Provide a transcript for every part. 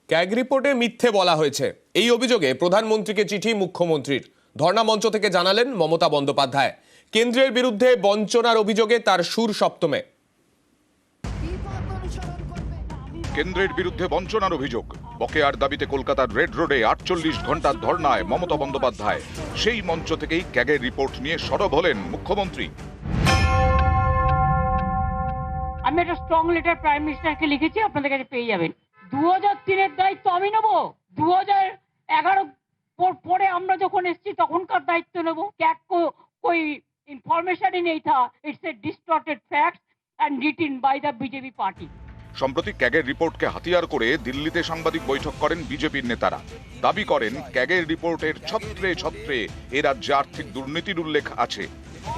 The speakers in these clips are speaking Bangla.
ক্যাগ রিপোর্টে মিথ্যে বলা হয়েছে, এই অভিযোগে প্রধানমন্ত্রীকে চিঠি মুখ্যমন্ত্রীর। ধর্ণা মঞ্চ থেকে জানালেন মমতা বন্দ্যোপাধ্যায়। কেন্দ্রের বিরুদ্ধে বঞ্চনার অভিযোগে তার সুর সপ্তমে। কেন্দ্রের বিরুদ্ধে বঞ্চনার অভিযোগ, বকেয়ার দাবিতে কলকাতার রেড রোডে 48 ঘন্টার ধর্নায় মমতা বন্দ্যোপাধ্যায়। সেই মঞ্চ থেকেই ক্যাগের রিপোর্ট নিয়ে সরব হলেন মুখ্যমন্ত্রী। আমি একটা স্ট্রং লেটার প্রাইম মিনিস্টারকে লিখেছি, আপনাদের কাছে পেয়ে যাবেন। 2003-এর দায়িত্ব আমি নেবো, 2011 পরে আমরা যখন এসেছি তখনকার দায়িত্ব নেবো। ক্যাগ कोई ইনফরমেশন ही नहीं था, it's a distorted facts and written by the BJP party. সম্প্রতি ক্যাগের রিপোর্টকে হাতিয়ার করে দিল্লিতে সাংবাদিক বৈঠক করেন বিজেপির নেতারা। দাবি করেন ক্যাগের রিপোর্টের ছত্রে ছত্রে এ রাজ্যে আর্থিক দুর্নীতির উল্লেখ আছে।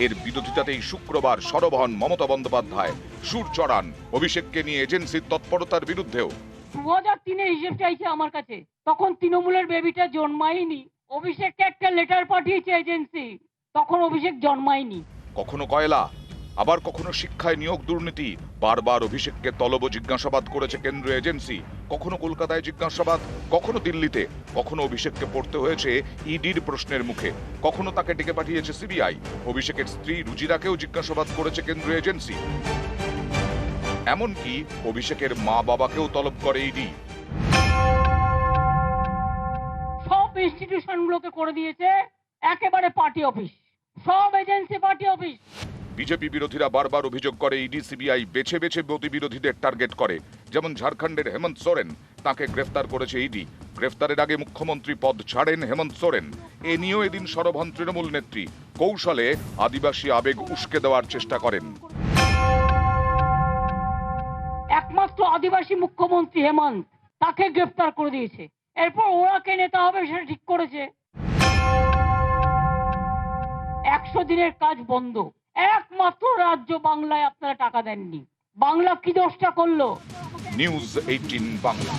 এর বিরোধিতাতেই শুক্রবার সরব হন মমতা বন্দ্যোপাধ্যায়। সুর চড়ান অভিষেককে নিয়ে এজেন্সির তৎপরতার বিরুদ্ধেও। 2003-এর হিসেব চাইছে আমার কাছে, তখন তৃণমূলের বেবিটা জন্মায়নি। অভিষেককে একটা লেটার পাঠিয়েছে এজেন্সি, তখন অভিষেক জন্মায়নি। কখনো কয়লা, আবার কখনো শিক্ষায় নিয়োগ দুর্নীতি। বারবার অভিষেককে তলব জিজ্ঞাসাবাদ করেছে কেন্দ্রীয় এজেন্সি। কখনো কলকাতায় জিজ্ঞাসাবাদ, কখনো দিল্লিতে। কখনো অভিষেককে পড়তে হয়েছে ইডির প্রশ্নের মুখে, কখনো তাকে ডেকে পাঠিয়েছে সিবিআই। অভিষেকের স্ত্রী রুজিরাকেও জিজ্ঞাসাবাদ করেছে কেন্দ্রীয় এজেন্সি। এমনকি অভিষেকের মা বাবাকেও তলব করে ইডি। সব ইনস্টিটিউশনগুলোকে করে দিয়েছে একেবারে পার্টি অফিস, সব এজেন্সি পার্টি অফিস। বিজেপি বিরোধীরা বারবার অভিযোগ করে ইডি সিবিআই বেছে বেছে মোদি বিরোধীদের টার্গেট করে। যেমন ঝাড়খণ্ডের হেমন্ত সোরেন, তাকে গ্রেফতার করেছে ইডি। গ্রেফতারের আগে মুখ্যমন্ত্রী পদ ছাড়েন হেমন্ত সোরেন। এ নিয়েও এদিন সরব হন তৃণমূল নেত্রী। কৌশলে আদিবাসী আবেগ উস্কে দেওয়ার চেষ্টা করেন। একমাত্র আদিবাসী মুখ্যমন্ত্রী হেমন্ত, তাকে গ্রেফতার করে দিয়েছে। এরপর ওরা কে নেতা হবে সেটা ঠিক করেছে। 100 দিনের কাজ বন্ধ। একমাত্র রাজ্য বাংলায় আপনারা টাকা দেননি। বাংলা কি দোষটা করলো? নিউজ 18 বাংলা।